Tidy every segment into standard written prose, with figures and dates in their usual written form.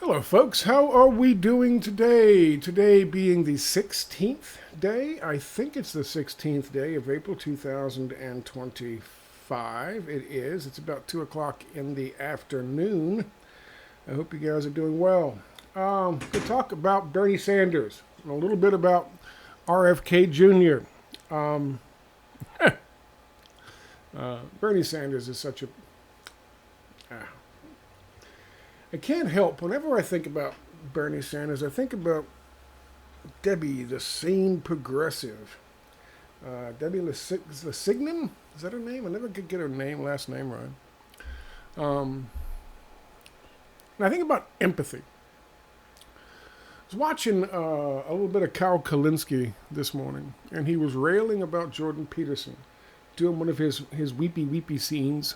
Hello, folks. How are we doing today? Today being the 16th day. I think it's the 16th day of April 2025. It is. It's about 2 o'clock in the afternoon. I hope you guys are doing well. We'll talk about Bernie Sanders and a little bit about RFK Jr. Bernie Sanders is such a... I can't help, whenever I think about Bernie Sanders, I think about Debbie, the sane progressive. Debbie Lesignan? Is that her name? I never could get her last name right. And I think about empathy. I was watching a little bit of Kyle Kucinich this morning, and he was railing about Jordan Peterson, doing one of his weepy scenes.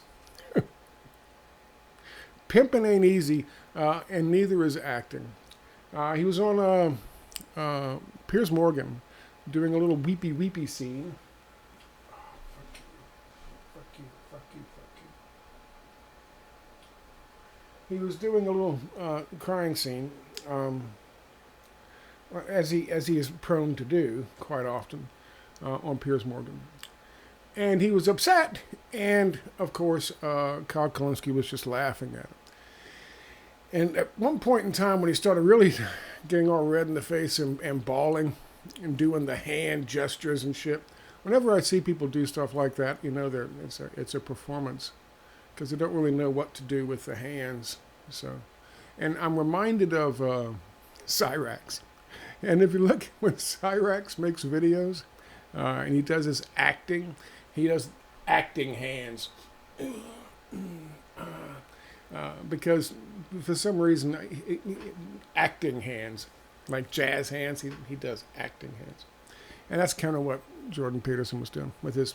Pimping ain't easy, and neither is acting. He was on Piers Morgan doing a little weepy scene. Oh, fuck you. He was doing a little crying scene, as he is prone to do quite often on Piers Morgan. And he was upset, and of course, Kyle Kucinich was just laughing at him. And at one point in time, when he started really getting all red in the face and bawling and doing the hand gestures and shit, whenever I see people do stuff like that, you know, it's a performance, because they don't really know what to do with the hands. So, and I'm reminded of Cyrax. And if you look when Cyrax makes videos, and he does his acting, he does acting hands. Because for some reason, acting hands, like jazz hands, he does acting hands. And that's kind of what Jordan Peterson was doing with his...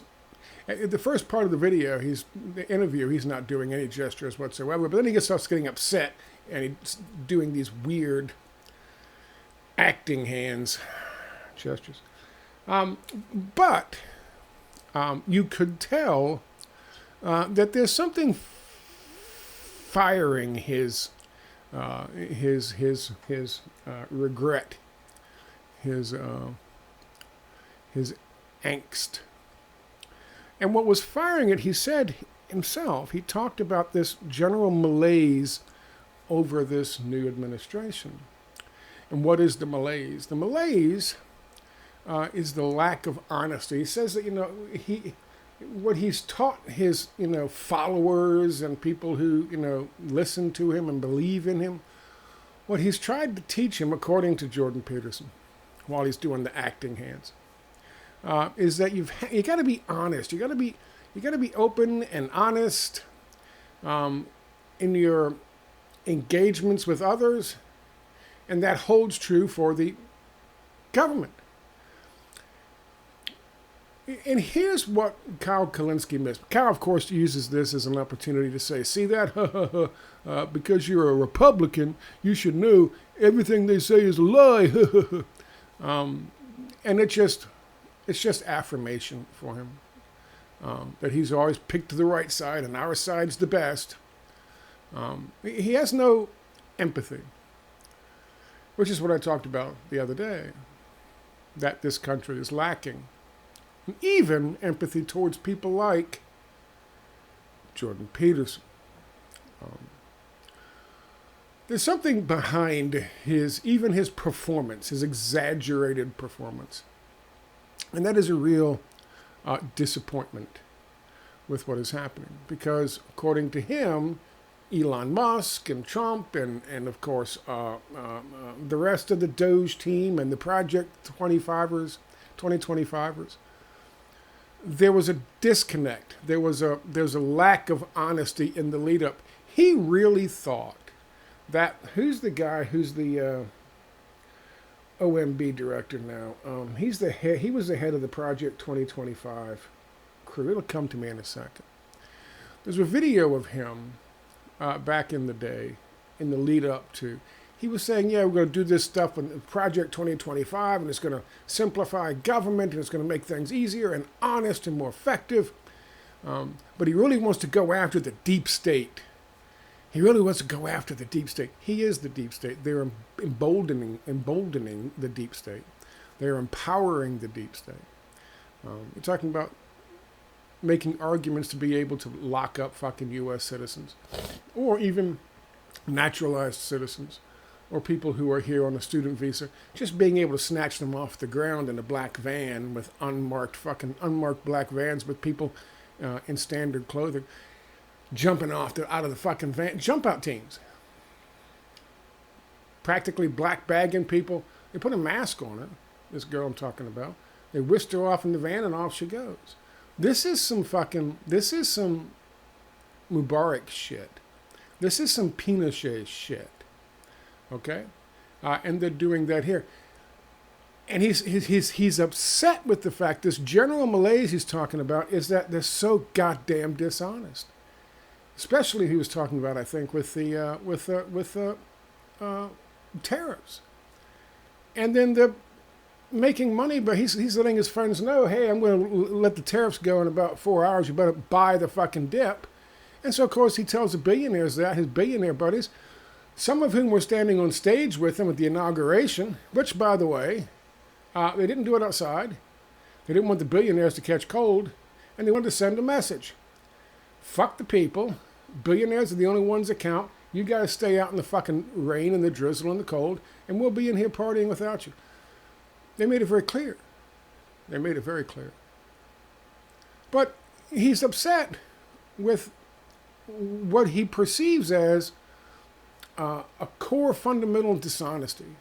The first part of the video, the interview, he's not doing any gestures whatsoever, but then he starts getting upset, and he's doing these weird acting hands gestures. But you could tell that there's something firing his regret, his angst. And what was firing it, he said himself, he talked about this general malaise over this new administration. And what is the malaise? The malaise is the lack of honesty. He says that, what he's taught his, followers and people who, listen to him and believe in him, what he's tried to teach him, according to Jordan Peterson, while he's doing the acting hands, is that you got to be honest. You got to be open and honest in your engagements with others, and that holds true for the government. And here's what Kyle Kucinich missed. Kyle, of course, uses this as an opportunity to say, see that? Because you're a Republican, you should know everything they say is a lie. And it's just affirmation for him. That he's always picked the right side, and our side's the best. He has no empathy, which is what I talked about the other day, that this country is lacking. Even empathy towards people like Jordan Peterson. There's something behind his performance, his exaggerated performance. And that is a real disappointment with what is happening. Because according to him, Elon Musk and Trump and of course, the rest of the Doge team and the Project 2025ers, there was a disconnect. There's a lack of honesty in the lead up. He really thought that, who's the guy who's the OMB director now? He was the head of the Project 2025 crew. It'll come to me in a second. There's a video of him back in the day, in the lead up to, he was saying, yeah, we're going to do this stuff in Project 2025, and it's going to simplify government, and it's going to make things easier and honest and more effective. But he really wants to go after the deep state. He really wants to go after the deep state. He is the deep state. They're emboldening the deep state. They're empowering the deep state. You're talking about making arguments to be able to lock up fucking U.S. citizens, or even naturalized citizens, or people who are here on a student visa, just being able to snatch them off the ground in a black van with unmarked black vans with people in standard clothing, jumping out of the fucking van, jump out teams. Practically black bagging people. They put a mask on her, this girl I'm talking about. They whisked her off in the van and off she goes. This is some Mubarak shit. This is some Pinochet shit. Okay? And they're doing that here. And he's upset with the fact this general malaise he's talking about is that they're so goddamn dishonest. Especially he was talking about, I think, with the tariffs. And then they're making money, but he's letting his friends know, hey, I'm going to let the tariffs go in about 4 hours. You better buy the fucking dip. And so, of course, he tells the billionaires that, his billionaire buddies, some of whom were standing on stage with him at the inauguration, which, by the way, they didn't do it outside. They didn't want the billionaires to catch cold, and they wanted to send a message. Fuck the people. Billionaires are the only ones that count. You guys stay out in the fucking rain and the drizzle and the cold, and we'll be in here partying without you. They made it very clear. They made it very clear. But he's upset with what he perceives as a core fundamental dishonesty.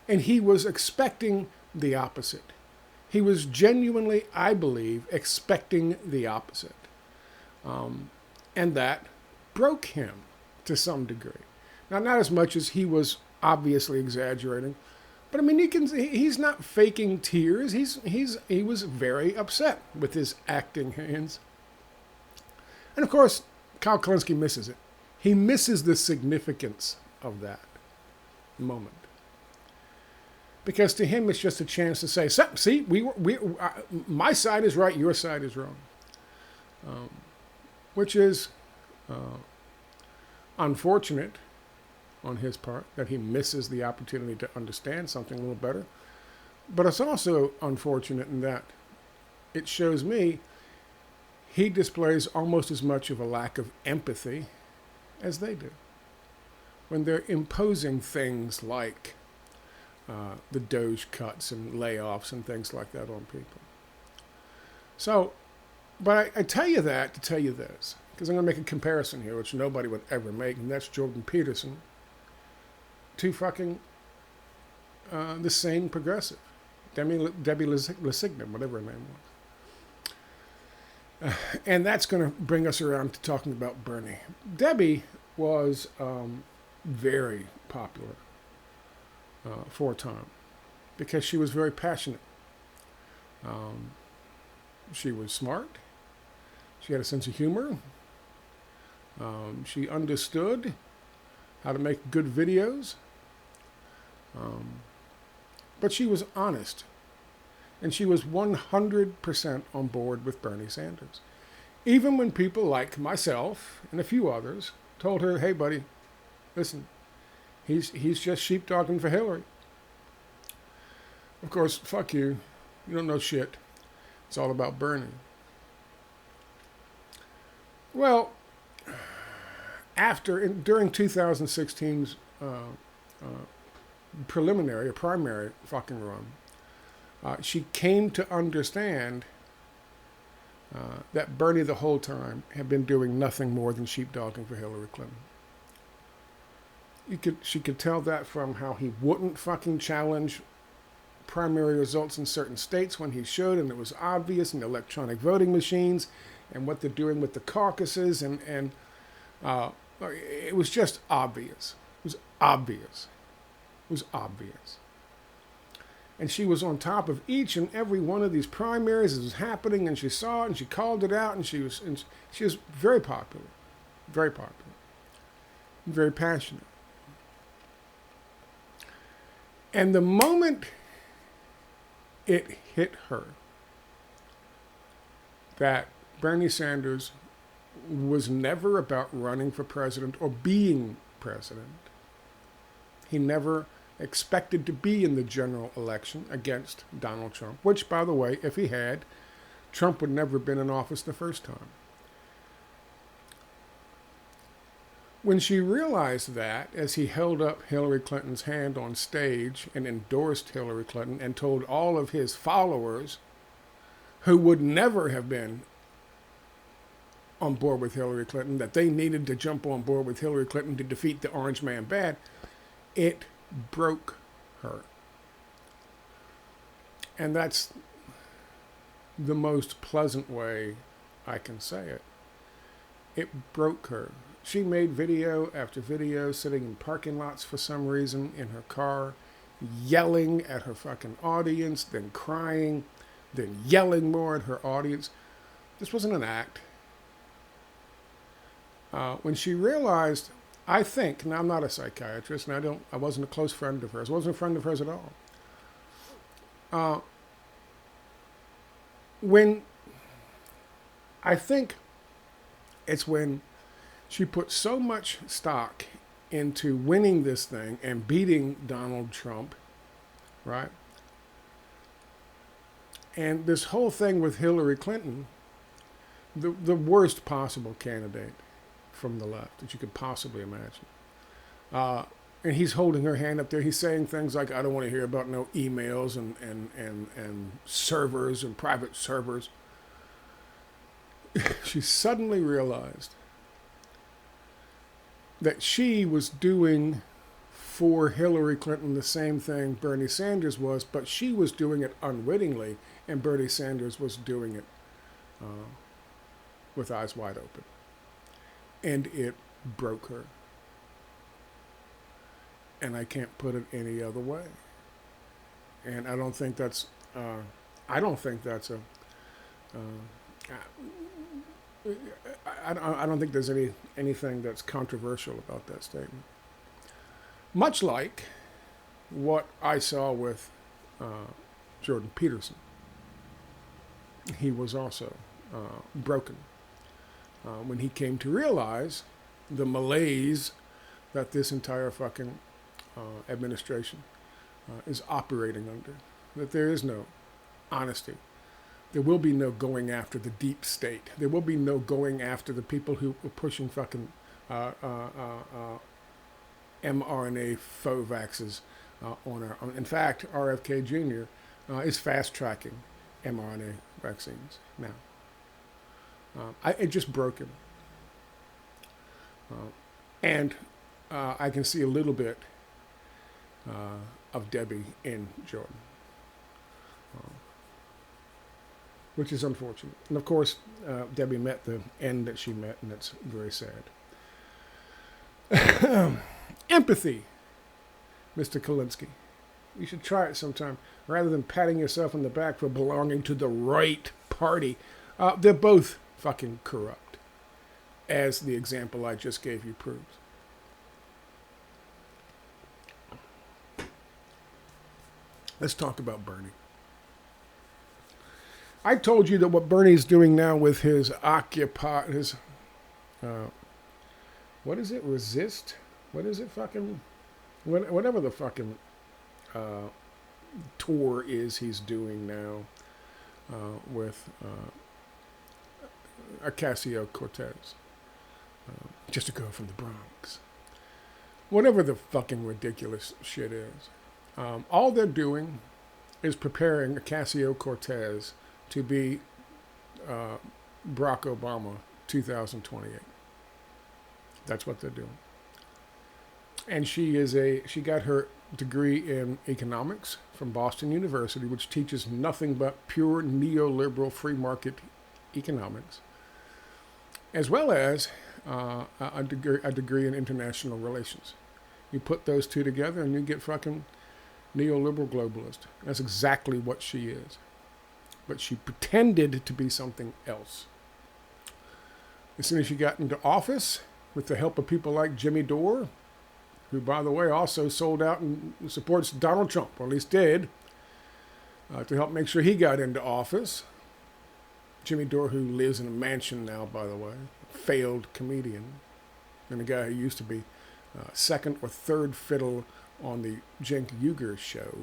And he was expecting the opposite. He was genuinely, I believe, expecting the opposite. And that broke him to some degree. Now, not as much as he was obviously exaggerating, but I mean, he's not faking tears. He was very upset with his acting hands. And of course, Kyle Kulinski misses it. He misses the significance of that moment. Because to him, it's just a chance to say, see, my side is right, your side is wrong. Which is unfortunate on his part, that he misses the opportunity to understand something a little better. But it's also unfortunate in that it shows me he displays almost as much of a lack of empathy as they do when they're imposing things like the Doge cuts and layoffs and things like that on people. So, but I tell you that to tell you this, because I'm going to make a comparison here, which nobody would ever make, and that's Jordan Peterson to fucking the same progressive, Debbie Lesignan, whatever her name was. And that's going to bring us around to talking about Bernie. Debbie was very popular for a time because she was very passionate. She was smart. She had a sense of humor. She understood how to make good videos. But she was honest. And she was 100% on board with Bernie Sanders. Even when people like myself and a few others told her, hey, buddy, listen, he's just sheepdogging for Hillary. Of course, fuck you. You don't know shit. It's all about Bernie. Well, during 2016's primary fucking run, she came to understand that Bernie the whole time had been doing nothing more than sheepdogging for Hillary Clinton. She could tell that from how he wouldn't fucking challenge primary results in certain states when he should, and it was obvious, in electronic voting machines and what they're doing with the caucuses, and it was just obvious. It was obvious. It was obvious. And she was on top of each and every one of these primaries as it was happening, and she saw it, and she called it out, and she was very popular, and very passionate. And the moment it hit her that Bernie Sanders was never about running for president or being president. He never expected to be in the general election against Donald Trump, which, by the way, if he had, Trump would never have been in office the first time. When she realized that, as he held up Hillary Clinton's hand on stage and endorsed Hillary Clinton and told all of his followers who would never have been on board with Hillary Clinton that they needed to jump on board with Hillary Clinton to defeat the orange man bad, it broke her. And that's the most pleasant way I can say it. It broke her. She made video after video sitting in parking lots for some reason in her car, yelling at her fucking audience, then crying, then yelling more at her audience. This wasn't an act. When she realized, I think, now I'm not a psychiatrist, and I wasn't a close friend of hers. I wasn't a friend of hers at all. I think it's when she put so much stock into winning this thing and beating Donald Trump, right? And this whole thing with Hillary Clinton, the worst possible candidate from the left that you could possibly imagine. And he's holding her hand up there. He's saying things like, I don't want to hear about no emails and servers and private servers. She suddenly realized that she was doing for Hillary Clinton the same thing Bernie Sanders was, but she was doing it unwittingly, and Bernie Sanders was doing it with eyes wide open. And it broke her. And I can't put it any other way. And I don't think that's I don't think there's anything that's controversial about that statement. Much like what I saw with Jordan Peterson. He was also broken when he came to realize the malaise that this entire fucking administration is operating under. That there is no honesty. There will be no going after the deep state. There will be no going after the people who are pushing fucking mRNA faux vaxes on our own. In fact, RFK Jr. Is fast-tracking mRNA vaccines now. It just broke him. And I can see a little bit of Debbie in Jordan. Which is unfortunate. And of course, Debbie met the end that she met, and it's very sad. Empathy, Mr. Kucinich. You should try it sometime. Rather than patting yourself on the back for belonging to the right party, they're both fucking corrupt, as the example I just gave you proves. Let's talk about Bernie. I told you that what Bernie's doing now with his what is it? Resist? What is it? Fucking, whatever the fucking tour is he's doing now with Ocasio-Cortez, just a girl from the Bronx. Whatever the fucking ridiculous shit is. All they're doing is preparing Ocasio-Cortez to be Barack Obama 2028. That's what they're doing. And she got her degree in economics from Boston University, which teaches nothing but pure neoliberal free market economics, as well as a degree in international relations. You put those two together and you get fucking neoliberal globalist. That's exactly what she is. But she pretended to be something else. As soon as she got into office, with the help of people like Jimmy Dore, who, by the way, also sold out and supports Donald Trump, or at least did, to help make sure he got into office. Jimmy Dore, who lives in a mansion now, by the way, failed comedian and a guy who used to be second or third fiddle on the Cenk Uygur show.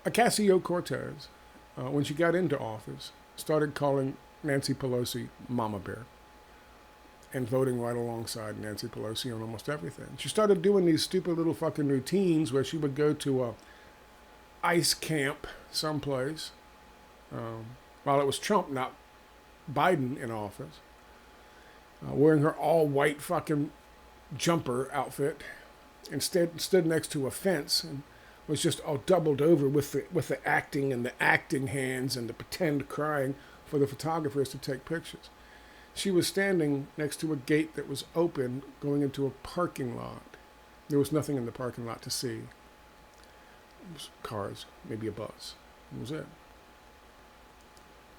Ocasio-Cortez, when she got into office, started calling Nancy Pelosi Mama Bear and voting right alongside Nancy Pelosi on almost everything. She started doing these stupid little fucking routines where she would go to a ice camp someplace while it was Trump, not Biden, in office, wearing her all-white fucking jumper outfit, and stood next to a fence and was just all doubled over with the acting and the acting hands and the pretend crying for the photographers to take pictures. She was standing next to a gate that was open going into a parking lot. There was nothing in the parking lot to see. It was cars, maybe a bus. That was it.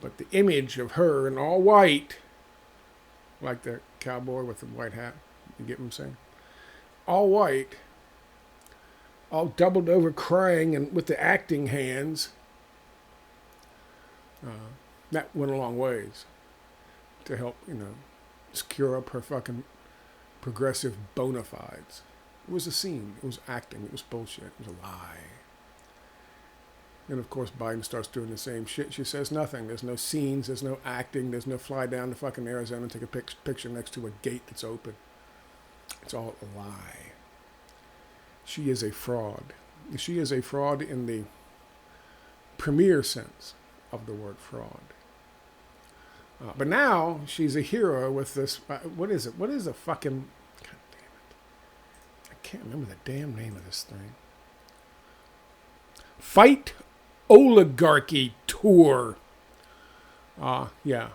But the image of her in all white, like the cowboy with the white hat, you get what I'm saying? All white, all doubled over crying and with the acting hands, that went a long ways to help, secure up her fucking progressive bona fides. It was a scene. It was acting. It was bullshit. It was a lie. And of course, Biden starts doing the same shit. She says nothing. There's no scenes. There's no acting. There's no fly down to fucking Arizona and take a picture next to a gate that's open. It's all a lie. She is a fraud. She is a fraud in the premier sense of the word fraud. But now she's a hero with this. What is it? What is a fucking? God damn it! I can't remember the damn name of this thing. Fight Oligarchy Tour. Yeah.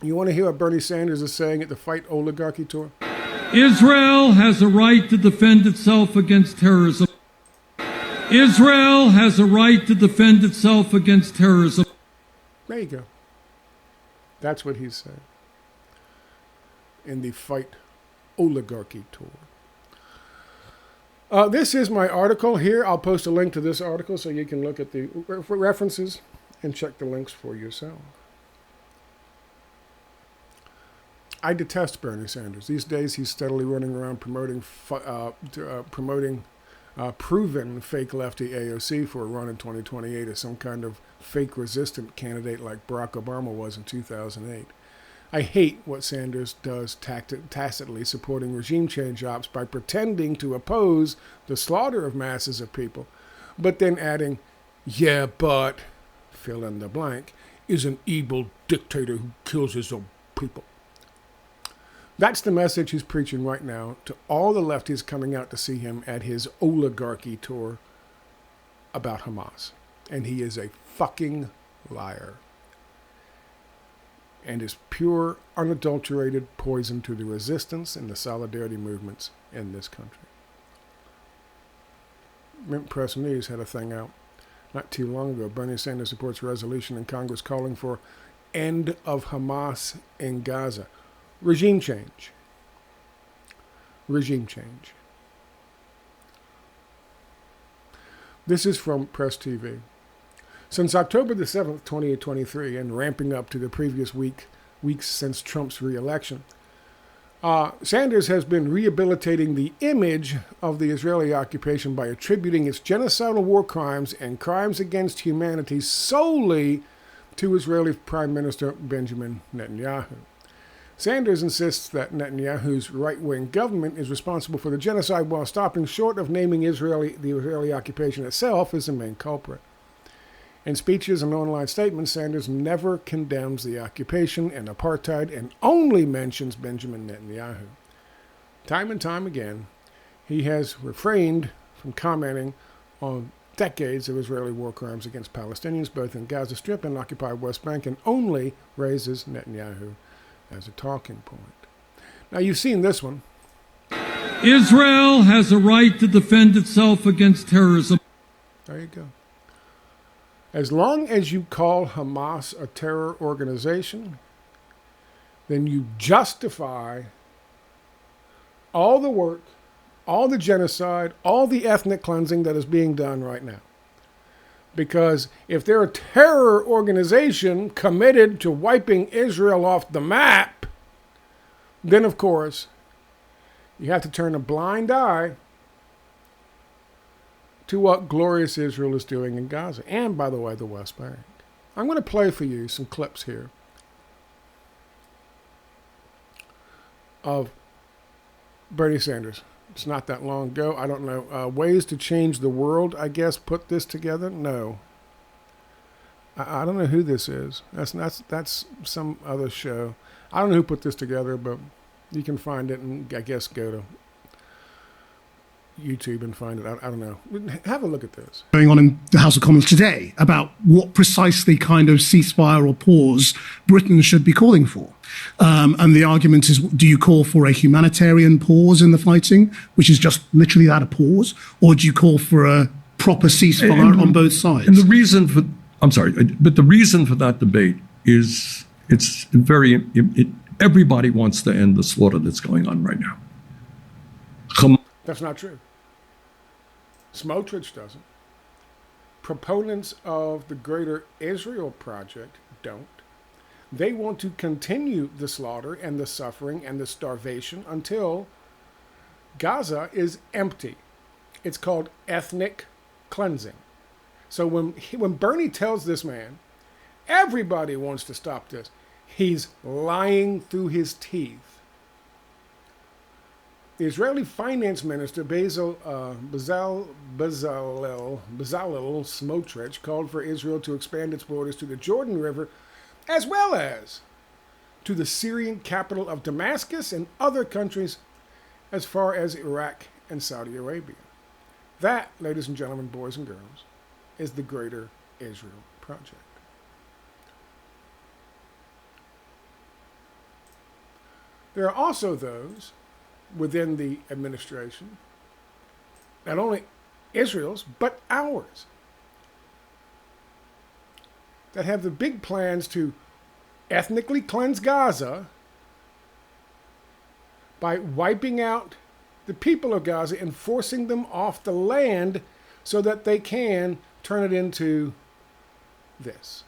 You want to hear what Bernie Sanders is saying at the Fight Oligarchy Tour? Israel has a right to defend itself against terrorism. Israel has a right to defend itself against terrorism. There you go. That's what he's saying in the Fight Oligarchy Tour. This is my article here. I'll post a link to this article so you can look at the references and check the links for yourself. I detest Bernie Sanders. These days he's steadily running around promoting proven fake lefty AOC for a run in 2028 as some kind of fake resistant candidate like Barack Obama was in 2008. I hate what Sanders does tacitly supporting regime change ops by pretending to oppose the slaughter of masses of people, but then adding, yeah, but, fill in the blank, is an evil dictator who kills his own people. That's the message he's preaching right now to all the lefties coming out to see him at his oligarchy tour about Hamas. And he is a fucking liar. And is pure, unadulterated poison to the resistance and the solidarity movements in this country. Mint Press News had a thing out not too long ago. Bernie Sanders supports a resolution in Congress calling for end of Hamas in Gaza. Regime change. Regime change. This is from Press TV. Since October the 7th, 2023, and ramping up to the previous weeks since Trump's re-election, Sanders has been rehabilitating the image of the Israeli occupation by attributing its genocidal war crimes and crimes against humanity solely to Israeli Prime Minister Benjamin Netanyahu. Sanders insists that Netanyahu's right-wing government is responsible for the genocide while stopping short of naming the Israeli occupation itself as the main culprit. In speeches and online statements, Sanders never condemns the occupation and apartheid and only mentions Benjamin Netanyahu. Time and time again, he has refrained from commenting on decades of Israeli war crimes against Palestinians, both in Gaza Strip and occupied West Bank, and only raises Netanyahu as a talking point. Now, you've seen this one. Israel has a right to defend itself against terrorism. There you go. As long as you call Hamas a terror organization, then you justify all the work, all the genocide, all the ethnic cleansing that is being done right now. Because if they're a terror organization committed to wiping Israel off the map, then of course you have to turn a blind eye to what glorious Israel is doing in Gaza. And, by the way, the West Bank. I'm going to play for you some clips here of Bernie Sanders. It's not that long ago. I don't know. Ways to Change the World, I guess, put this together? No. I don't know who this is. That's some other show. I don't know who put this together, but you can find it and I guess go to YouTube and find it. I don't know. Have a look at this. Going on in the House of Commons today about what precisely kind of ceasefire or pause Britain should be calling for. And the argument is, do you call for a humanitarian pause in the fighting, which is just literally that, a pause, or do you call for a proper ceasefire on both sides? And the reason for, but the reason for that debate is everybody wants to end the slaughter that's going on right now. That's not true. Smotrich doesn't. Proponents of the Greater Israel Project don't. They want to continue the slaughter and the suffering and the starvation until Gaza is empty. It's called ethnic cleansing. So when Bernie tells this man, everybody wants to stop this, he's lying through his teeth. The Israeli finance minister Bezalel Smotrich called for Israel to expand its borders to the Jordan River as well as to the Syrian capital of Damascus and other countries as far as Iraq and Saudi Arabia. That, ladies and gentlemen, boys and girls, is the Greater Israel Project. There are also those within the administration, not only Israel's, but ours, that have the big plans to ethnically cleanse Gaza by wiping out the people of Gaza and forcing them off the land so that they can turn it into this.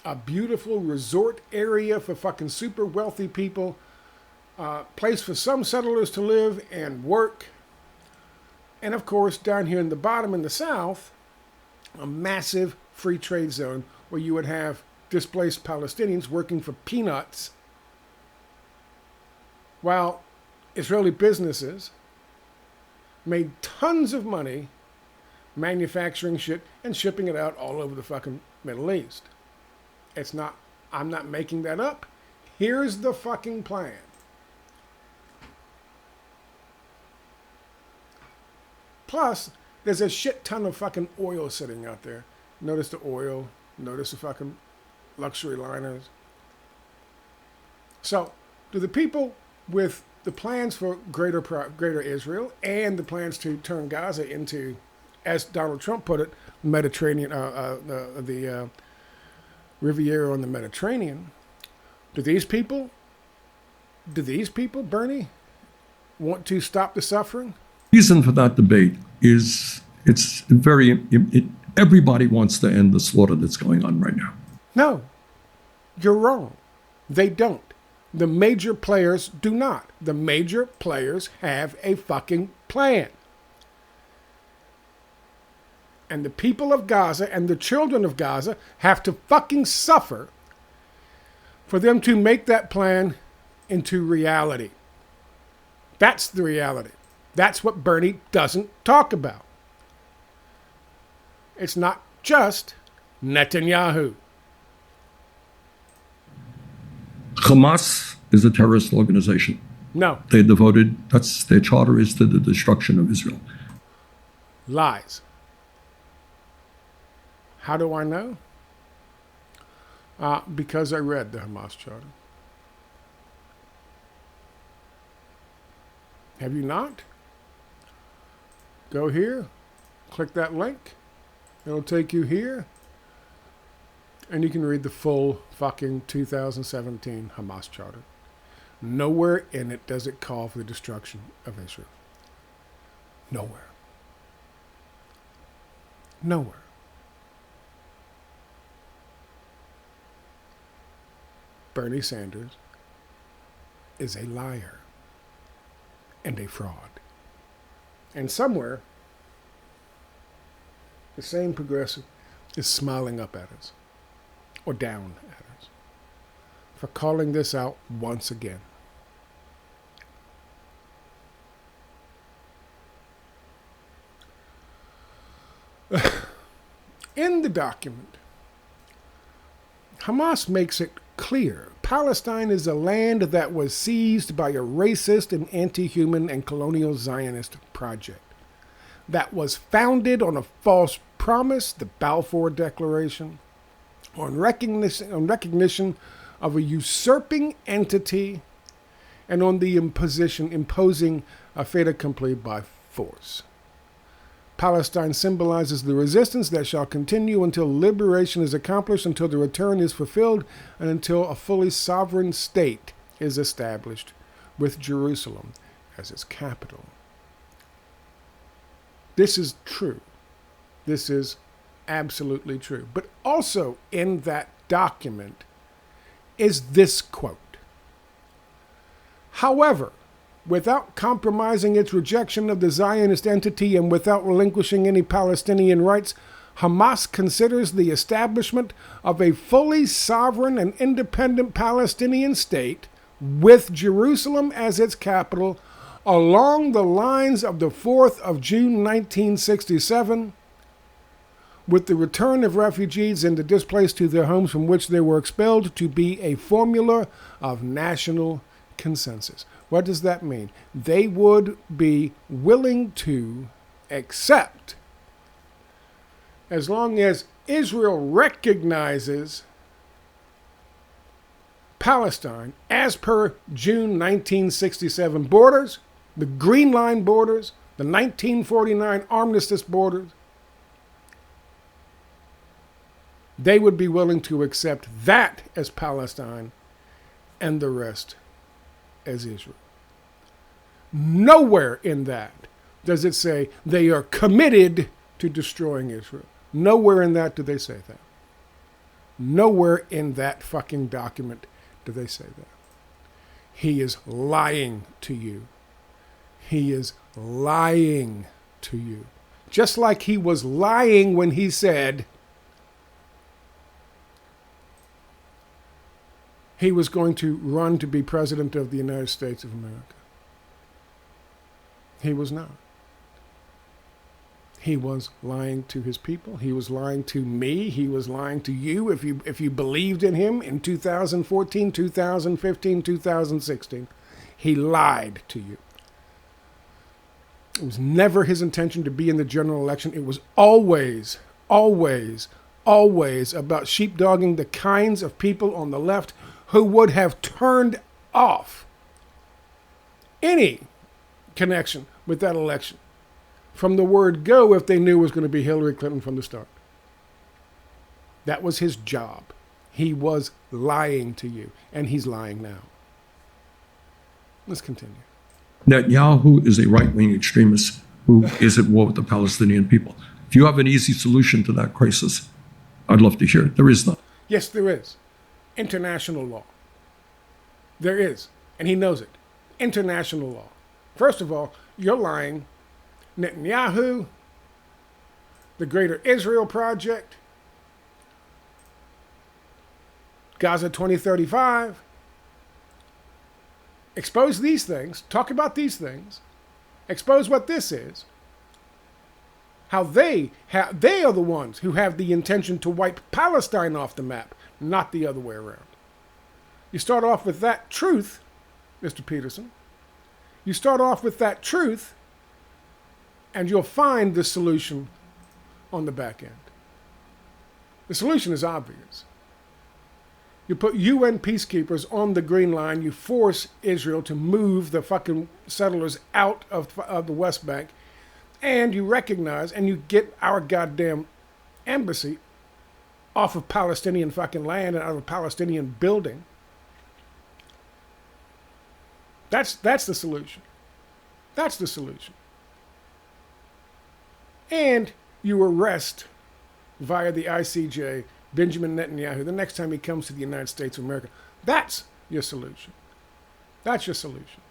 A beautiful resort area for fucking super wealthy people, place for some settlers to live and work. And of course, down here in the bottom in the south, a massive free trade zone where you would have displaced Palestinians working for peanuts, while Israeli businesses made tons of money manufacturing shit and shipping it out all over the fucking Middle East. It's not, I'm not making that up. Here's the fucking plan. Plus, there's a shit ton of fucking oil sitting out there. Notice the oil. Notice the fucking luxury liners. So, do the people with the plans for greater Israel and the plans to turn Gaza into, as Donald Trump put it, Mediterranean, the Riviera on the Mediterranean, do these people, Bernie, want to stop the suffering? The reason for that debate is everybody wants to end the slaughter that's going on right now. No, you're wrong. They don't. The major players do not. The major players have a fucking plan. And the people of Gaza and the children of Gaza have to fucking suffer for them to make that plan into reality. That's the reality. That's what Bernie doesn't talk about. It's not just Netanyahu. Hamas is a terrorist organization. No. They devoted, that's their charter, is to the destruction of Israel. Lies. How do I know? Because I read the Hamas charter. Have you not? Go here, click that link. It'll take you here. And you can read the full fucking 2017 Hamas charter. Nowhere in it does it call for the destruction of Israel. Nowhere. Nowhere. Bernie Sanders is a liar and a fraud. And somewhere, the same progressive is smiling up at us, or down at us, for calling this out once again. In the document, Hamas makes it clear Palestine is a land that was seized by a racist and anti-human and colonial Zionist project that was founded on a false promise, the Balfour Declaration, on recognition of a usurping entity, and on the imposing a fait accompli by force. Palestine symbolizes the resistance that shall continue until liberation is accomplished, until the return is fulfilled, and until a fully sovereign state is established with Jerusalem as its capital. This is true. This is absolutely true. But also in that document is this quote. However, without compromising its rejection of the Zionist entity and without relinquishing any Palestinian rights, Hamas considers the establishment of a fully sovereign and independent Palestinian state with Jerusalem as its capital along the lines of the 4th of June 1967, with the return of refugees and the displaced to their homes from which they were expelled to be a formula of national consensus. What does that mean? They would be willing to accept, as long as Israel recognizes Palestine as per June 1967 borders, the Green Line borders, the 1949 armistice borders, they would be willing to accept that as Palestine and the rest as Israel. Nowhere in that does it say they are committed to destroying Israel. Nowhere in that do they say that. Nowhere in that fucking document do they say that. He is lying to you. He is lying to you. Just like he was lying when he said he was going to run to be president of the United States of America. He was not. He was lying to his people. He was lying to me. He was lying to you if you believed in him in 2014, 2015, 2016. He lied to you. It was never his intention to be in the general election. It was always, always, always about sheepdogging the kinds of people on the left who would have turned off any connection with that election from the word go if they knew it was going to be Hillary Clinton from the start. That was his job. He was lying to you, and he's lying now. Let's continue. Netanyahu is a right-wing extremist who is at war with the Palestinian people. If you have an easy solution to that crisis, I'd love to hear it. There is none. Yes, there is. International law. There is. And he knows it. International law. First of all, you're lying. Netanyahu, the Greater Israel Project, Gaza 2035. Expose these things. Talk about these things. Expose what this is. How they are the ones who have the intention to wipe Palestine off the map, not the other way around. You start off with that truth, Mr. Peterson. You start off with that truth, and you'll find the solution on the back end. The solution is obvious. You put UN peacekeepers on the Green Line. You force Israel to move the fucking settlers out of the West Bank. And you recognize and you get our goddamn embassy off of Palestinian fucking land and out of a Palestinian building. That's the solution. That's the solution. and you arrest via the ICJ Benjamin Netanyahu the next time he comes to the United States of America. That's your solution. That's your solution.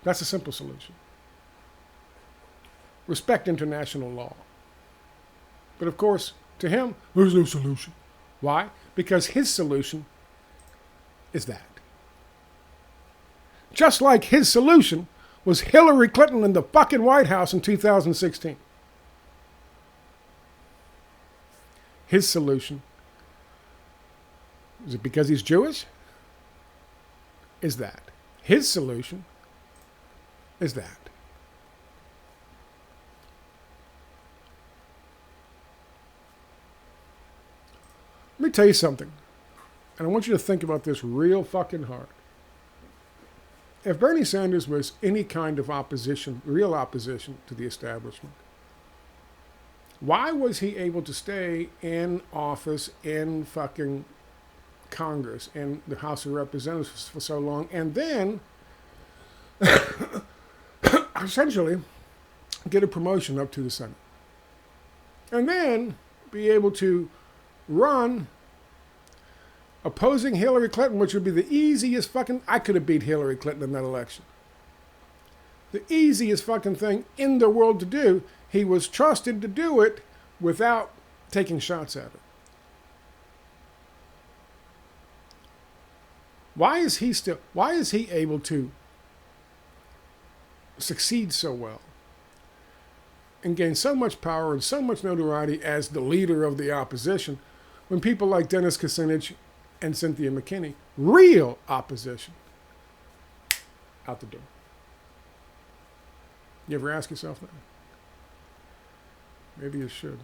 That's a simple solution. Respect international law. But of course, to him, there's no solution. Why? Because his solution is that. Just like his solution was Hillary Clinton in the fucking White House in 2016. His solution, is it because he's Jewish? Is that. His solution is that. Let me tell you something, and I want you to think about this real fucking hard. If Bernie Sanders was any kind of opposition, real opposition to the establishment, why was he able to stay in office in fucking Congress, in the House of Representatives for so long, and then essentially get a promotion up to the Senate? And then be able to run opposing Hillary Clinton, which would be the easiest fucking... I could have beat Hillary Clinton in that election. The easiest fucking thing in the world to do. He was trusted to do it without taking shots at it. Why is he able to succeed so well and gain so much power and so much notoriety as the leader of the opposition when people like Dennis Kucinich and Cynthia McKinney, real opposition, out the door? You ever ask yourself that? Maybe you should.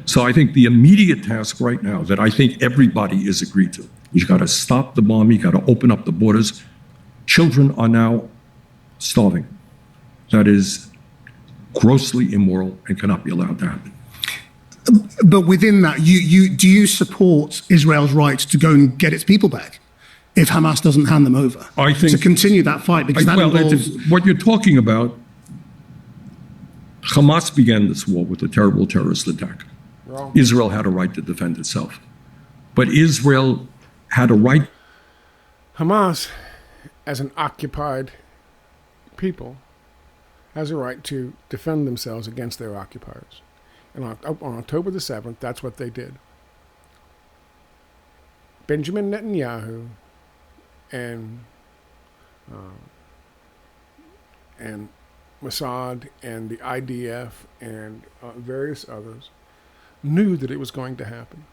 So I think the immediate task right now that I think everybody is agreed to, you got to stop the bombing, you got to open up the borders. Children are now starving. That is grossly immoral and cannot be allowed to happen. But within that, do you support Israel's right to go and get its people back if Hamas doesn't hand them over? I think to continue that fight, because that involves... what you're talking about, Hamas began this war with a terrible terrorist attack. Wrong. Israel had a right to defend itself. But Israel had a right... Hamas, as an occupied people, has a right to defend themselves against their occupiers. And on October the 7th, that's what they did. Benjamin Netanyahu and Mossad and the IDF and various others knew that it was going to happen.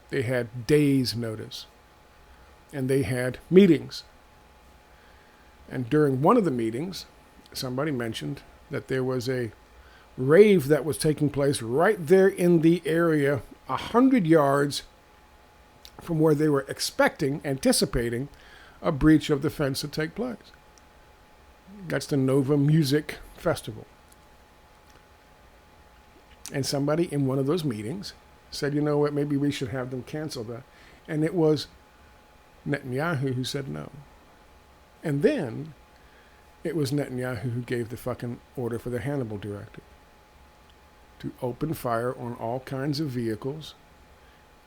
They had days' notice. And they had meetings. And during one of the meetings, somebody mentioned that there was a rave that was taking place right there in the area, 100 yards from where they were anticipating a breach of the fence to take place. That's the Nova Music Festival. And somebody in one of those meetings said, you know what, maybe we should have them cancel that. And it was Netanyahu who said no. And then it was Netanyahu who gave the fucking order for the Hannibal Directive to open fire on all kinds of vehicles,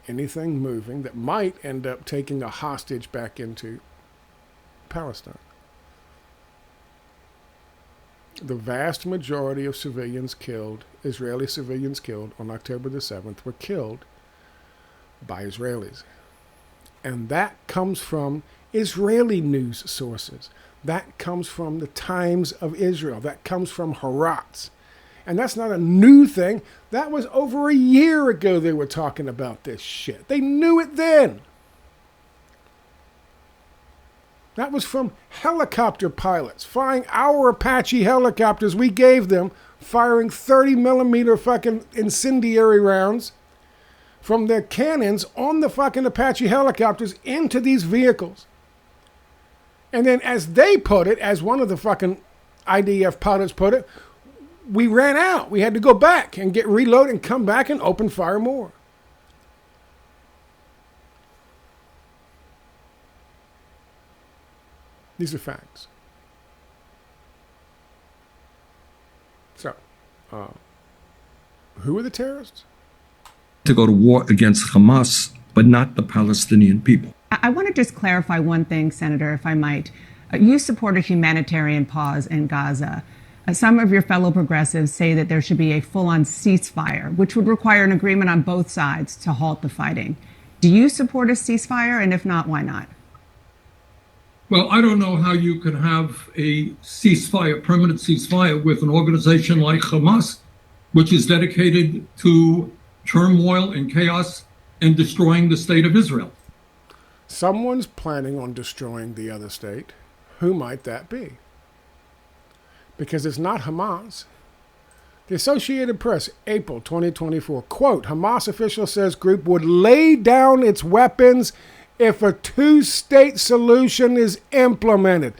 anything moving that might end up taking a hostage back into Palestine. The vast majority of civilians killed, Israeli civilians killed on October the 7th, were killed by Israelis. And that comes from Israeli news sources. That comes from the Times of Israel. That comes from Haaretz. And that's not a new thing. That was over a year ago they were talking about this shit. They knew it then. That was from helicopter pilots flying our Apache helicopters we gave them, firing 30 millimeter fucking incendiary rounds from their cannons on the fucking Apache helicopters into these vehicles. And then as they put it, as one of the fucking IDF pilots put it, we ran out. We had to go back and get reloaded and come back and open fire more. These are facts. Who are the terrorists? To go to war against Hamas, but not the Palestinian people. I want to just clarify one thing, Senator, if I might. You support a humanitarian pause in Gaza. Some of your fellow progressives say that there should be a full-on ceasefire, which would require an agreement on both sides to halt the fighting. Do you support a ceasefire? And if not, why not? Well, I don't know how you can have a ceasefire, permanent ceasefire, with an organization like Hamas, which is dedicated to turmoil and chaos and destroying the state of Israel. Someone's planning on destroying the other state. Who might that be? Because it's not Hamas. The Associated Press, April 2024, quote, Hamas official says group would lay down its weapons if a two-state solution is implemented.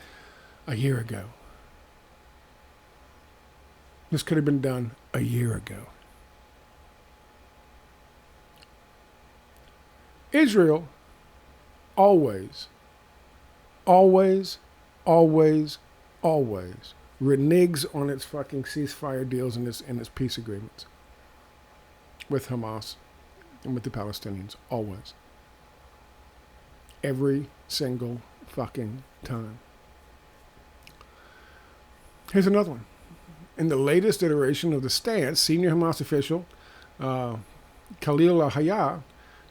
A year ago. This could have been done a year ago. Israel always reneges on its fucking ceasefire deals and its peace agreements with Hamas and with the Palestinians. Always. Every single fucking time. Here's another one. In the latest iteration of the stance, senior Hamas official Khalil al-Hayya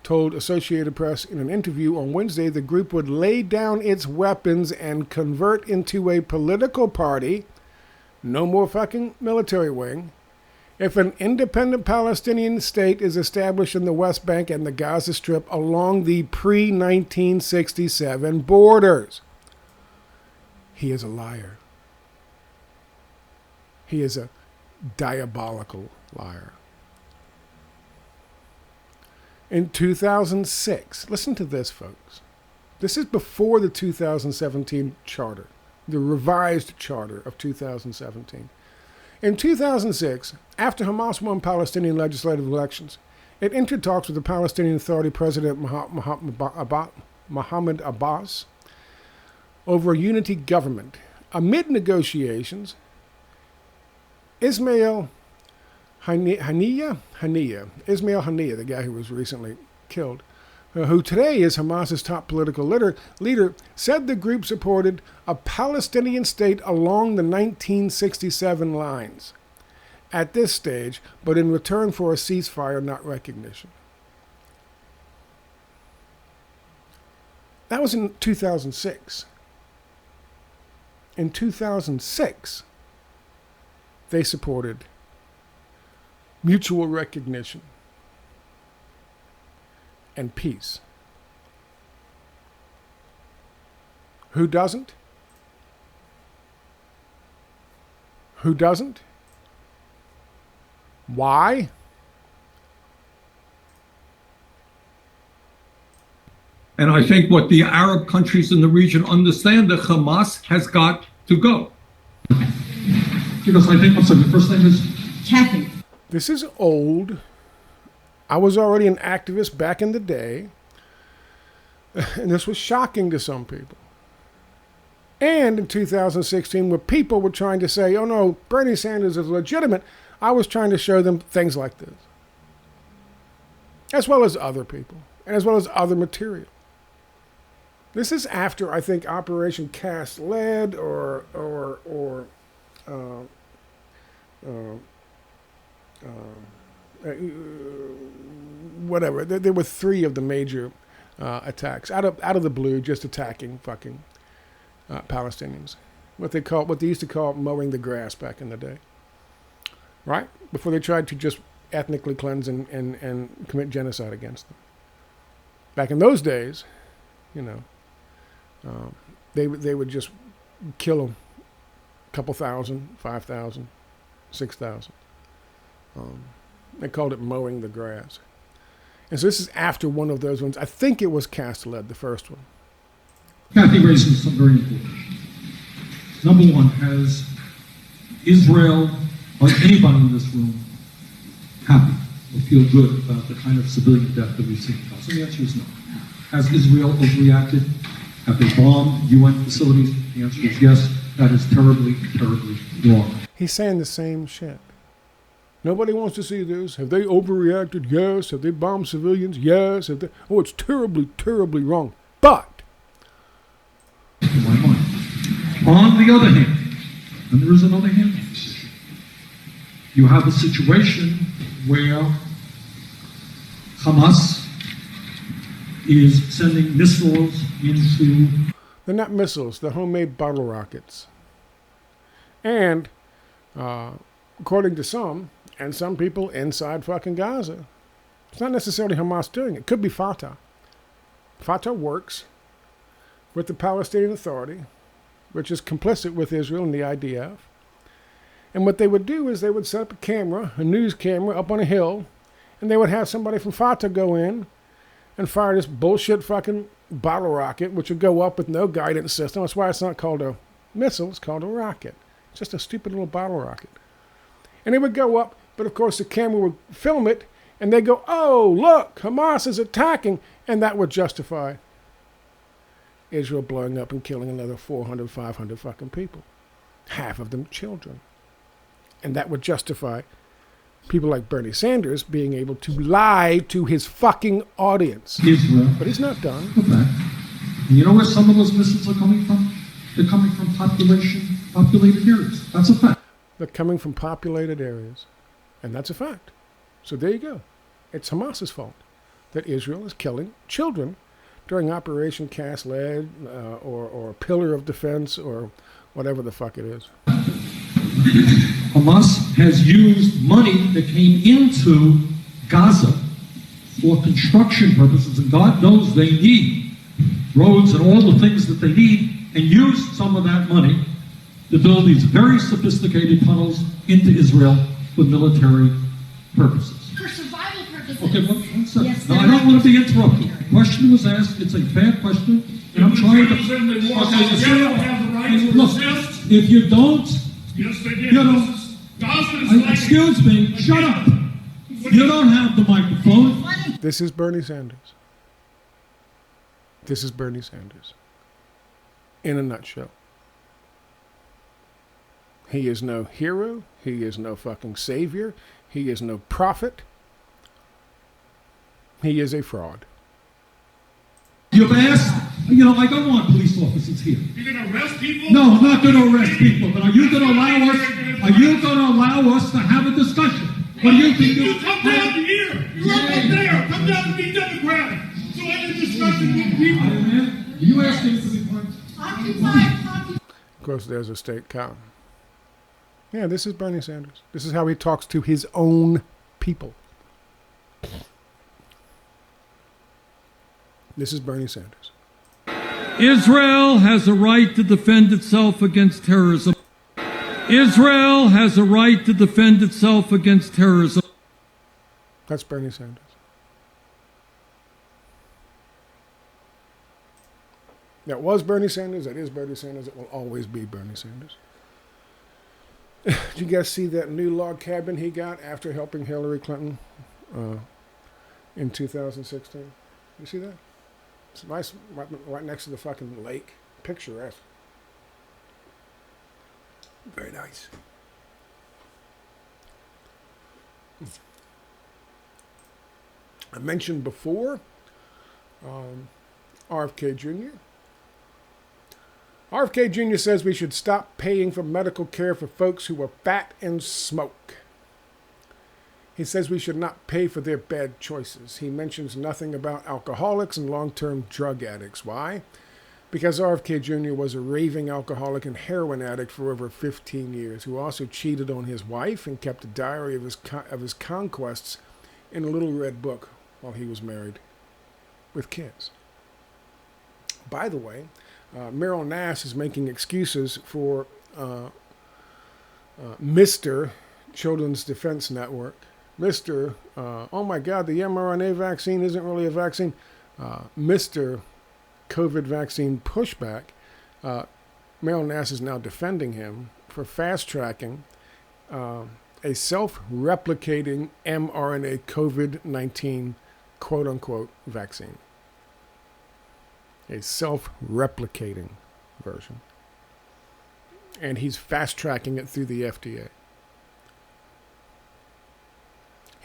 told Associated Press in an interview on Wednesday the group would lay down its weapons and convert into a political party, no more fucking military wing, if an independent Palestinian state is established in the West Bank and the Gaza Strip along the pre-1967 borders. He is a liar. He is a diabolical liar. In 2006, listen to this, folks. This is before the 2017 charter, the revised charter of 2017. In 2006, after Hamas won Palestinian legislative elections, it entered talks with the Palestinian Authority President Mahmoud Abbas over a unity government. Amid negotiations, Ismail Haniyeh, the guy who was recently killed, who today is Hamas's top political leader, said the group supported a Palestinian state along the 1967 lines at this stage, but in return for a ceasefire, not recognition. That was in 2006. In 2006, they supported mutual recognition and peace. Who doesn't? Who doesn't? Why? And I think what the Arab countries in the region understand, that Hamas has got to go. Because I think, the first name is Kathy. This is old. I was already an activist back in the day. And this was shocking to some people. And in 2016, when people were trying to say, oh no, Bernie Sanders is legitimate, I was trying to show them things like this. As well as other people. And as well as other material. This is after, I think, Operation Cast Lead whatever. There were three of the major attacks out of the blue, just attacking fucking Palestinians. What they used to call mowing the grass back in the day, right? Before they tried to just ethnically cleanse and commit genocide against them. Back in those days, you know, they would just kill them, a couple thousand, 5,000, 6,000. They called it mowing the grass. And so this is after one of those ones. I think it was Cast Lead, the first one. Kathy raises something very important. Number one, has Israel or anybody in this room happy or feel good about the kind of civilian death that we've seen in Gaza? The answer is no. Has Israel overreacted? Have they bombed UN facilities? The answer is yes. That is terribly, terribly wrong. He's saying the same shit. Nobody wants to see this. Have they overreacted? Yes. Have they bombed civilians? Yes. Have they? Oh, it's terribly, terribly wrong. But on the other hand, and there is another hand to this issue, you have a situation where Hamas is sending missiles into... they're not missiles. They're homemade bottle rockets. And according to some, and some people inside fucking Gaza, it's not necessarily Hamas doing it. It could be Fatah. Fatah works with the Palestinian Authority, which is complicit with Israel and the IDF. And what they would do is they would set up a camera, a news camera, up on a hill, and they would have somebody from Fatah go in and fire this bullshit fucking bottle rocket, which would go up with no guidance system. That's why it's not called a missile, it's called a rocket. It's just a stupid little bottle rocket. And it would go up, but of course the camera would film it, and they go, oh, look, Hamas is attacking, and that would justify Israel blowing up and killing another 400, 500 fucking people. Half of them children. And that would justify people like Bernie Sanders being able to lie to his fucking audience. Israel. But he's not done. Okay. And you know where some of those missiles are coming from? They're coming from populated areas. That's a fact. They're coming from populated areas. And that's a fact. So there you go. It's Hamas's fault that Israel is killing children during Operation Cast Lead or Pillar of Defense or whatever the fuck it is. Hamas has used money that came into Gaza for construction purposes, and God knows they need roads and all the things that they need, and used some of that money to build these very sophisticated tunnels into Israel for military purposes. For survival purposes. Okay, one second. Yes, now, I don't want to be interrupted. The question was asked. It's a fair question, and I'm trying to... Look, if you don't... Yes, they did. You know, excuse me, shut up. You don't have the microphone. This is Bernie Sanders. This is Bernie Sanders. In a nutshell. He is no hero. He is no fucking savior. He is no prophet. He is a fraud. You've asked, you know, I don't want police officers here. You're going to arrest people? No, I'm not going to arrest people, but are you going to allow us to have a discussion? What do you think? You come down to here. You're up there. Come down to be Democratic. So I can discussion with people. Are you asking for the point? Of course, there's a state cop. Yeah, this is Bernie Sanders. This is how he talks to his own people. This is Bernie Sanders. Israel has a right to defend itself against terrorism. Israel has a right to defend itself against terrorism. That's Bernie Sanders. That was Bernie Sanders. That is Bernie Sanders. It will always be Bernie Sanders. Did you guys see that new log cabin he got after helping Hillary Clinton in 2016? You see that? It's nice, right next to the fucking lake. Picturesque. Very nice. I mentioned before RFK Jr. RFK Jr. says we should stop paying for medical care for folks who are fat and smoke. He says we should not pay for their bad choices. He mentions nothing about alcoholics and long-term drug addicts. Why? Because RFK Jr. was a raving alcoholic and heroin addict for over 15 years, who also cheated on his wife and kept a diary of his conquests in a little red book while he was married with kids. By the way, Meryl Nass is making excuses for Mr. Children's Defense Network. Mr. Oh my God, the mRNA vaccine isn't really a vaccine. Mr. COVID vaccine pushback. Meryl Nass is now defending him for fast-tracking a self-replicating mRNA COVID-19 quote-unquote vaccine. A self-replicating version. And he's fast-tracking it through the FDA.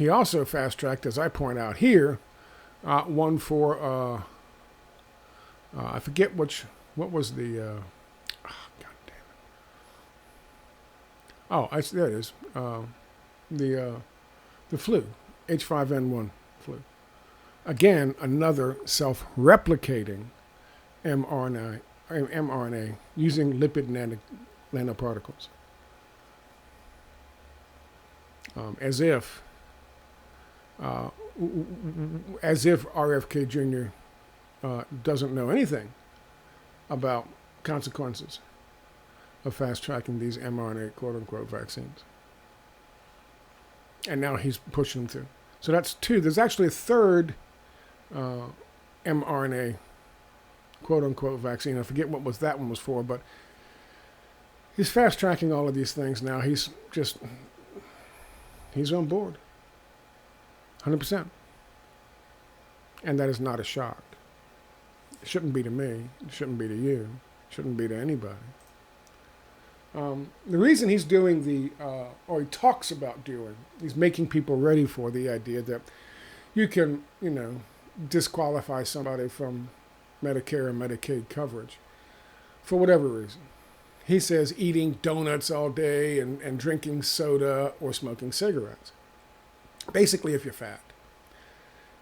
He also fast-tracked, as I point out here, one for, I forget what was the, God damn it. Oh, there it is. The flu, H5N1 flu. Again, another self-replicating mRNA using lipid nanoparticles. As if RFK Jr. Doesn't know anything about consequences of fast-tracking these mRNA quote-unquote vaccines. And now he's pushing them through. So that's two. There's actually a third mRNA quote-unquote vaccine. I forget what that one was for, but he's fast-tracking all of these things now. He's on board. 100%. And that is not a shock. It shouldn't be to me. It shouldn't be to you. It shouldn't be to anybody. The reason he's doing or he talks about doing, he's making people ready for the idea that you can, disqualify somebody from Medicare and Medicaid coverage for whatever reason. He says eating donuts all day and drinking soda or smoking cigarettes. Basically, if you're fat.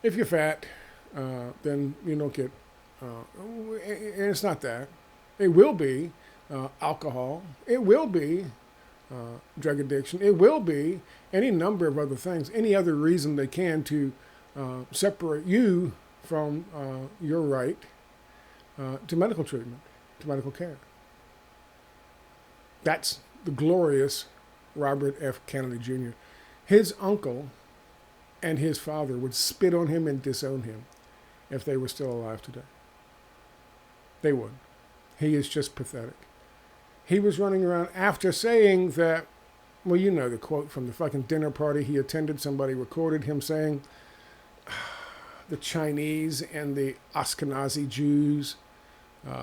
If you're fat, then you don't get, and it's not that. It will be alcohol. It will be drug addiction. It will be any number of other things, any other reason they can to separate you from your right to medical treatment, to medical care. That's the glorious Robert F. Kennedy Jr. His uncle and his father would spit on him and disown him if they were still alive today. They would. He is just pathetic. He was running around after saying that, well, you know the quote from the fucking dinner party he attended. Somebody recorded him saying the Chinese and the Ashkenazi Jews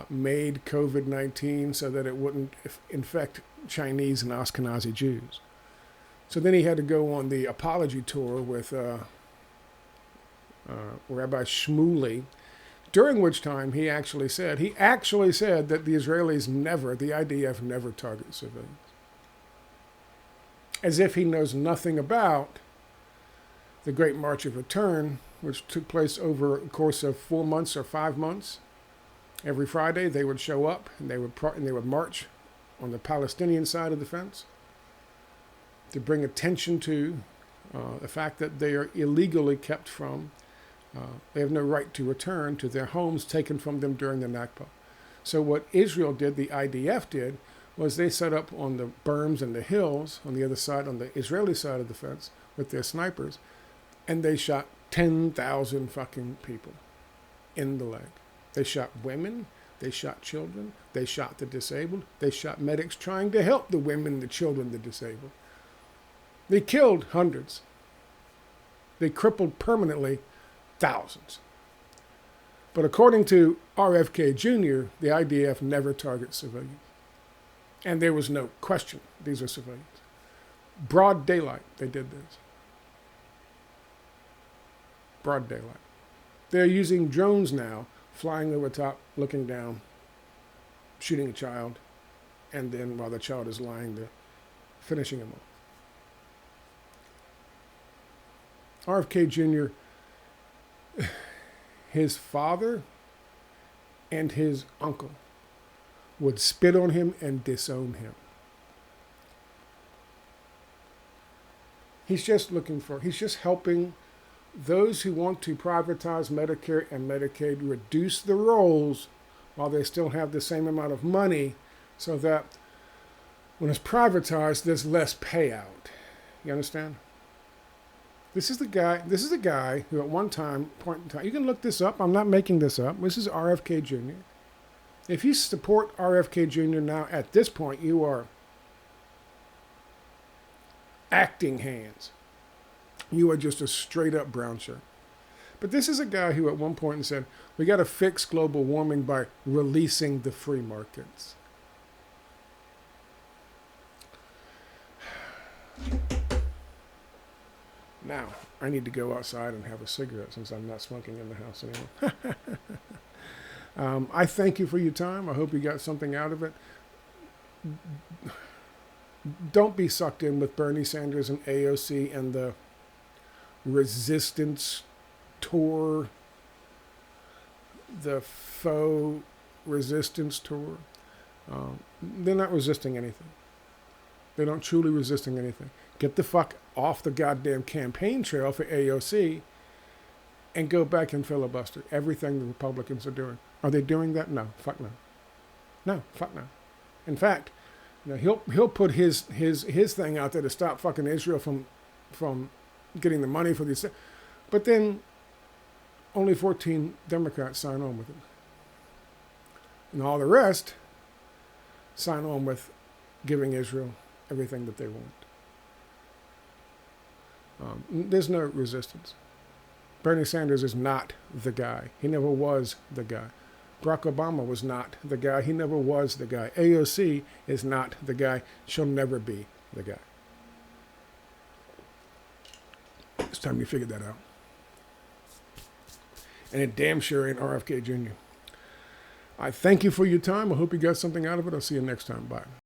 made COVID-19 so that it wouldn't infect Chinese and Ashkenazi Jews. So then he had to go on the apology tour with Rabbi Shmuley, during which time he actually said that the Israelis the IDF never target civilians. As if he knows nothing about the Great March of Return, which took place over a course of 4 months or 5 months. Every Friday they would show up and they would march on the Palestinian side of the fence to bring attention to the fact that they are illegally kept from, they have no right to return to their homes taken from them during the Nakba. So what Israel did, the IDF did, was they set up on the berms and the hills on the other side, on the Israeli side of the fence with their snipers, and they shot 10,000 fucking people in the leg. They shot women, they shot children, they shot the disabled, they shot medics trying to help the women, the children, the disabled. They killed hundreds. They crippled permanently thousands. But according to RFK Jr., the IDF never targets civilians. And there was no question these are civilians. Broad daylight, they did this. Broad daylight. They're using drones now, flying over top, looking down, shooting a child, and then while the child is lying there, finishing him off. RFK Jr., his father and his uncle would spit on him and disown him. He's just helping those who want to privatize Medicare and Medicaid reduce the rolls while they still have the same amount of money so that when it's privatized, there's less payout. You understand? This is a guy who at one point in time, you can look this up, I'm not making this up, this is RFK Jr. If you support RFK Jr. now at this point, you are acting hands. You are just a straight up brown shirt. But this is a guy who at one point said, we got to fix global warming by releasing the free markets. Now, I need to go outside and have a cigarette since I'm not smoking in the house anymore. I thank you for your time. I hope you got something out of it. Don't be sucked in with Bernie Sanders and AOC and the resistance tour, the faux resistance tour. They're not resisting anything. They're not truly resisting anything. Get the fuck off the goddamn campaign trail for AOC and go back and filibuster everything the Republicans are doing. Are they doing that? No. Fuck no. No. Fuck no. In fact, you know, he'll put his thing out there to stop fucking Israel from getting the money for these. But then only 14 Democrats sign on with it. And all the rest sign on with giving Israel everything that they want. There's no resistance. Bernie Sanders is not the guy. He never was the guy. Barack Obama was not the guy. He never was the guy. AOC is not the guy. She'll never be the guy. It's time you figured that out. And it damn sure ain't RFK Jr. I thank you for your time. I hope you got something out of it. I'll see you next time. Bye.